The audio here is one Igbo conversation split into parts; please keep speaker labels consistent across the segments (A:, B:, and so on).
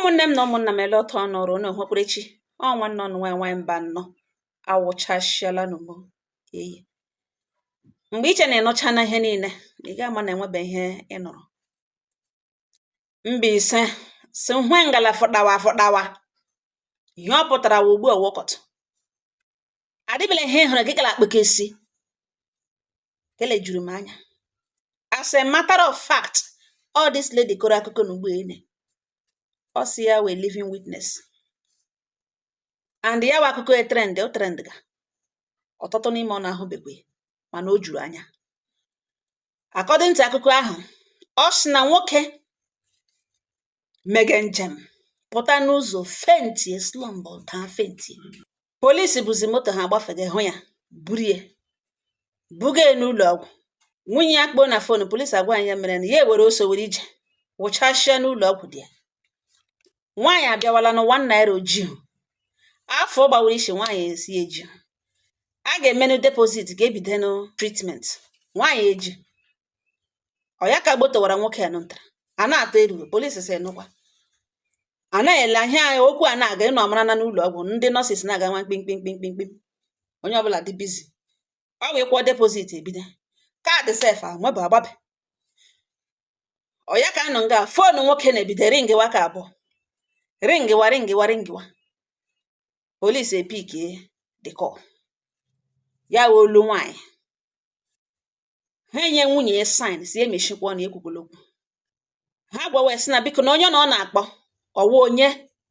A: Ụmụnne m na ụmụnna m ele otu ọ nọrọ unu hụkwarechi ọ nwanne ọnụ nwaanyị mba nnọọ awụchasịala n'ugbo eyi. Mgbe iche na ịnụcha na ihe niile ị ga-ama na enwebe ihe ị nụrụ. Mbaise si hwe ngala fọdawa ihe ọ pụtara wa ugbu ọwọkọt adịbele ihe hụrụ gị kala akpụkesi kele juru m anya. As a matter of fact, all this lady kọrọ akụkọ n'ugbo ene ọ si ya wee living witness and ya wa akụkọ o trend ga ọtụtụ n'ime ọ na-ahụbekwe mana o juru anya. According to akụkọ ahụ, ọ sị na nwoke mege njem pụta n'ụzọ fentie slumbo taa fentie. Polisi buzi moto ha gbafege hụ ya burie buga n'ụlọ ọgwụ. Nwunye ya kpọọ na fonu, polisi agwa ya mere na ya ewere oso were ije wụchashịa n'ụlọ ọgwụ dị ya. Nwaanyị abịawala na 1 naira ojii afọ gbawara isi nwaanyị esi eji a ga-emenu deposit ka ebido no treatment. Nwaanyị eji ọ ya ka gbotowara nwoke ya ntara a na-atọ erugo. Polisi sị nụkwa a na-ele ahịa okwu a na-aga ịnọ amara na n'ụlọ ọgwụ ndị nọọsis na-aga nwa mkpimkpimkpimkpim onye ọbụla dị bizi ọ wee kwụọ deposit ebido kaadị sef nweba agbabe ọ ya ka anọ nga fonu nwoke na-ebido ringiwa ka abụọ ringiwa. Polisi epike the call ya olu nwaanyị ha enye nwunye ya sign si emechikwa na ekwukwolokwu. Ha gwawe sị na biko na onye na ọ na-akpọ ọwa onye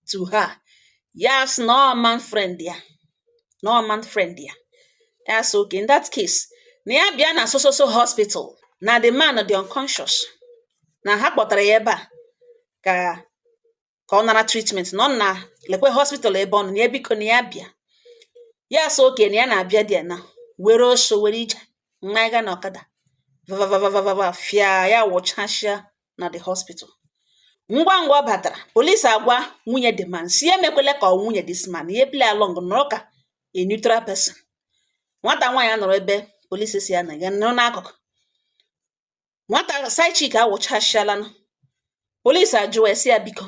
A: to her ya sị na man friend ya ya so okay in that case na ya bịa na so hospital na the man dị unconscious na ha kpọtara ya ebe a ka ọ nara treatment nọ na lekwe hospital ebe ọ nọ na biko na ya bịa ya so okay na ya na-abịa dị na were oso were ije mmanya na ọkada vavavavava fia ya wụchashịa na the hospital. Ngwa ọ batara polisi agwa nwunye the man si emekwele ka nwunye this man ihe play along nọrọ ka a neutral person. Nwata nwaanyị nọrọ ebe polisi si ya na ya nọ n'akụkụ. Nwata side chick awụchashịala na polisi ajụ esi ya biko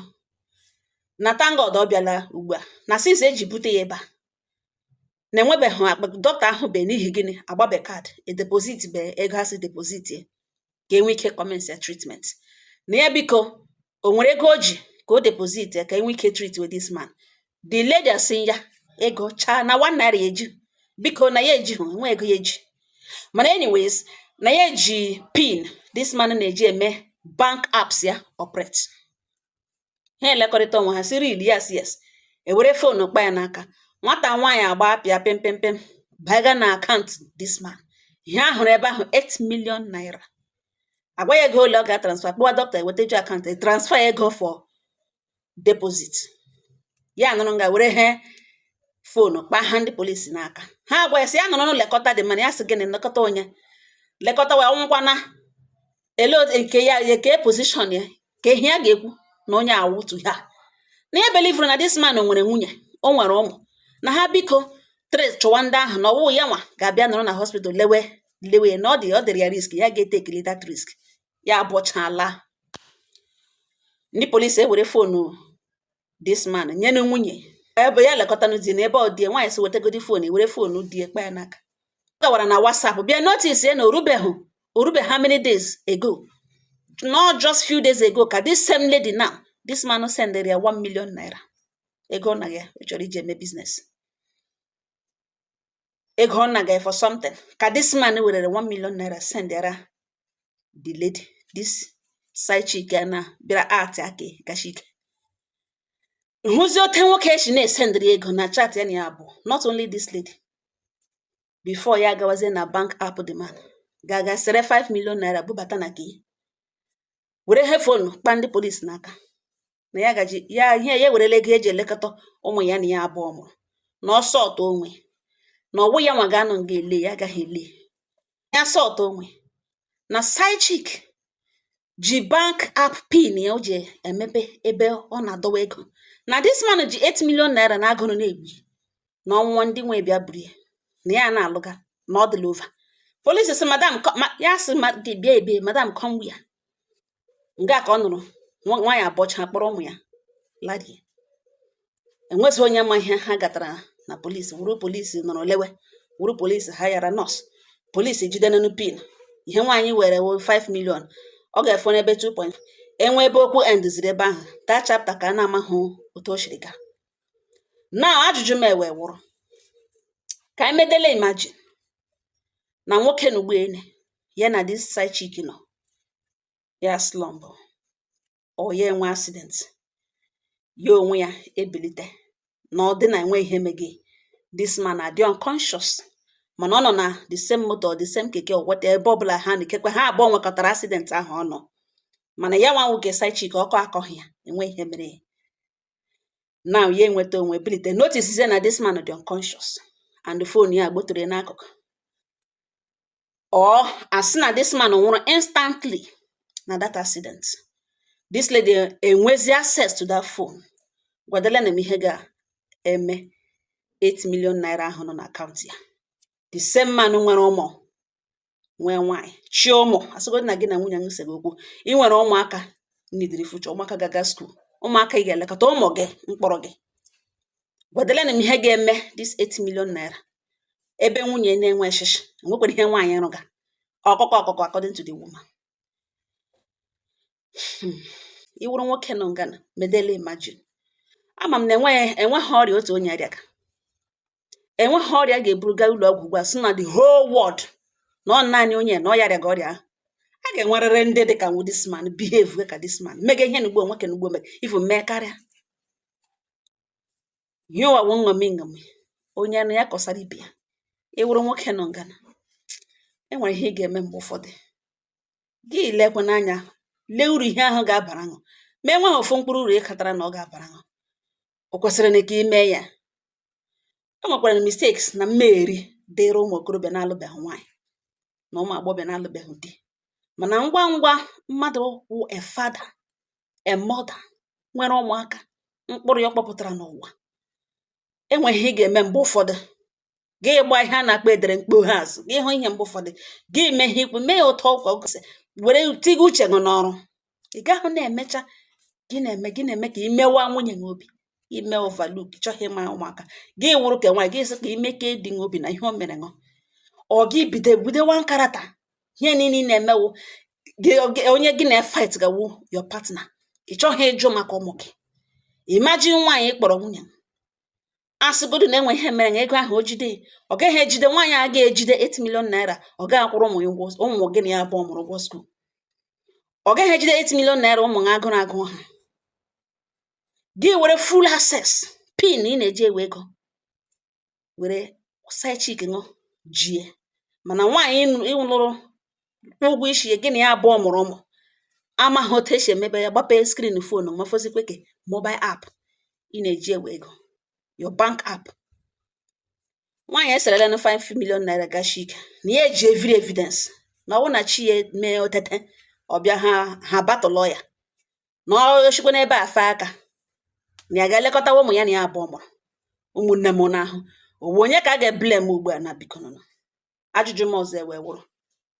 A: na tangod ọ bịala ugbu a na since eji bute ya ebe a na enwebeghị akpa dọkịta ahụ be n'ihi gịnị agbabe kaadị deposit be ego asị deposit ka enwe ike commence treatment na ya biko o nwere ego o ji ka o deposit ka enwe ike treat with this man. The lady asị ya ego cha na 1 naira eji biko na ya eji nwe ego ya eji mana anyways na ya eji pin this man na-eji eme bank apps ya operate. Ha elekọrịta onwe ha siri ili yes ewere fonu kpa ya n'aka. Nwata nwaanyị agba apịa pem baga na akaụntụ this man ihe ahụrụ ebe ahụ 8 million naira. Agwa ya ego ole ọ ga-transfer kpụwa dọkịta eweteju akaụntụ transfer ego for deposit ya nụrụ nga were he fonu kpa ha ndị polisi n'aka. Ha agwa ya sị ya nụrụ lekọta dị mana ya sị gịnị lekọta onye lekọta wa ọnwụkwana ele nke ya eke position ya ka ihe ya ga-ekwu na onye awụtu ha na ya believe na this man nwere nwunye o nwere ụmụ na ha biko trace chụwa ndị ahụ na ọwụ ya nwa ga-abịa nọrọ na hospital lewe na ọ dịrị ya risk ya ga-etekili that risk ya abụchala. Ndị polisi ewere fonu this man nye na nwunye ebe ya lekọta n'ụdị na ebe ọ dị nwaanyị si wetegodi fonu ewere fonu dị ekpe ya n'aka. Ọ gawara na WhatsApp bịa notice ya na orube how many days ago not just few days ago ka this same lady now this man send ya 1 million naira ego na ya chọrọ ije eme business ego na ga for something ka this man were 1 million naira send ya the lady this side chick na bịara art ake kashike. Who's your nwoke shi na-send ego na chat ya na ya bụ not only this lady before ya gawazie na bank app the man gaga sere 5 million naira bubata na ki were he fonu kpa ndị polisi n'aka na ya gaji ya ihe ya were ego eji elekọta ụmụ ya na ya abụọ mụrụ na ọsọ ọtọ onwe na ọwụ ya nwa ga-anọ nga ele ya agaghị ele ya sọtọ onwe na side chick ji bank app pin ya o ji emepe ebe ọ na-adọwa ego na this man ji 8 million naira na agụrụ na-egbu na ọnwụnwa ndị nwe bịa buru ya na ya na-alụga na ọ dịla over. Polisi sị madam ya sị bịa ebe madam come where nga ka ọ nụrụ nwaanyị abọcha kpọrọ ụmụ ya larie. Enwezi onye ma ihe ha gatara na polisi, wuru polisi nọrọ lewe, wuru polisi ha yara nọọsụ, polisi jidenenu pin, ihe nwaanyị were 5 million, ọ ga-efu n'ebe 2.5, enwe ebe okwu endiziri ebe ahụ, that chapter ka a na-amahụ otu o siri gaa. Now ajụjụ m ewe wụrụ, ka anyị medele imagine na nwoke na ụgbọelu ya na this side chick nọ, ya slump or ya enwe accident, ya onwe ya ebilite na ọ dị na enwe ihe mege, this man adị unconscious, mana ọ nọ na the same motor or the same keke or whatever, ebe ọbụla ha na-ekekwe ha abụọ nwekọtara accident ahụ ọ nọ, mana ya nwa nwoke side chick ọkọ akọghị ya, enwe ihe mere ya. Now ya enweta onwe bilite, notice na this man dị unconscious and the phone ya agbotere n'akụkụ, or asị na this man nwụrụ instantly na that accident. This lady enwezi access to that phone, gwadele na ihe ga-eme 8 million naira ahụ nọ na akaụntụ ya. The same man nwere ụmụ, nwee nwaanyị chi ụmụ, asịgodị na gị na nwunye nwesịrị okwu, ị nwere ụmụaka nidiri future, ụmụaka gaga school, ụmụaka ị ga-elekọta ụmụ gị mkpọrọ gị, gwadele na ihe ga-eme this 8 million naira ebe nwunye na-enwe eshishi, enwekwara ihe nwaanyị rụga ọkụkọ according to the woman. Iwuru nwoke nọ ngana medele imagine. Ama m na enweghị ọrịa otu onye arịaga, enweghị ọrịa ga-eburuga ụlọ ọgwụ ugbu a sị na the whole world na ọ naanị onye na ọ ya arịaga ọrịa ahụ. A ga-enwerịrị ndị dị ka this man, behave ka this man, mege ihe n'ugbo nwoke n'ugbo mee, ifu mee karịa. Ihe ụwa wụ nṅomi onye nụ ya kọsara ibe ya. Iwuru nwoke nọ ngana, enwere ihe ị ga-eme mgbe ụfọdụ, gị lekwe n'anya, lee uru ihe ahụ ga-abara ṅụ, ma enweghị ofu mkpụrụ uru ịkatara na ọ ga-abara ṅụ, o kwesịrị na ka ime ya. E nwekwara mistakes na mmeri dịrị ụmụ okorobịa na-alụbeghị nwaanyị na ụmụ agbọghọbịa na-alụbeghị di, mana ngwa ngwa mmadụ wụ a father, a mother, nwere ụmụaka, mkpụrụ ya kpọpụtara n'ụwa, enweghị ihe ị ga-eme mgbe ụfọdụ, gị gba ihe a na-akpọ edere mkpoghe azụ, gị hụ ihe mgbe ụfọdụ, gị mee ihe ikwu, mee ya ụtọ ụka ọgọsị, were tiga uche gị n'ọrụ. Ị gaghị na-emecha gị na-eme ka imewa nwunye gị obi, ime overlook, chọghị ịma ụmụaka, gị wụrụ ka nwaanyị, gị sị ka ime ka dị obi na ihe o mere ṅụ, ọ gị bidewa nkarata, ihe niile na-emewu onye gị na-fight gawu your partner, ị chọghị ịjụ maka ụmụ gị. Imagine nwaanyị kpọrọ nwunye, asịgodu na enwe ihe mere na ego ahụ o jide, ọ gaghị ejide nwaanyị a ga-ejide 8 million naira, ọ gaghị akwụrụ ụmụ gị na ya abụọ mụrụ ụgwọ school, ọ gaghị ejide 8 million naira ụmụ ha agụ ha. Gị were full access pin ị na-eji ewe ego, were side chick ṅụ jie, mana nwaanyị ịlụrụ ụgwọ isi gị na ya abụọ mụrụ ụmụ, amaghị otu esi emebe ya, gbapee skrin fonu, mafozikwe ke mobile app ị na-eji ewe ego, your bank app. Nwaanyị eserela na 5 million naira gashik na ya eji every evidence na ọwụ na chi ya mee otete, ọbịa ha batụlọ ya na ọ chikwa n'ebe afa aka na ya ga-elekọta ụmụ ya na ya abụọ mụrụ, ụmụnne m n'ahụ, owu onye ka a ga-eblem ugbu a na biko nọ. Ajụjụ m ọzọ ewe wụrụ,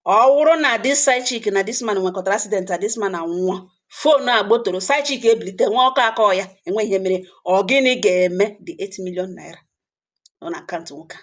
A: ọ wụrụ na this side chick na this man nwekọtara accident, na this man anwụọ, fonu agbotoro, side chick ebilite, nwa ọkọ akọ ya, enwe ihe mere, ọ gịnị ga-eme the 8 million naira nọ na akaụntụ nwoke?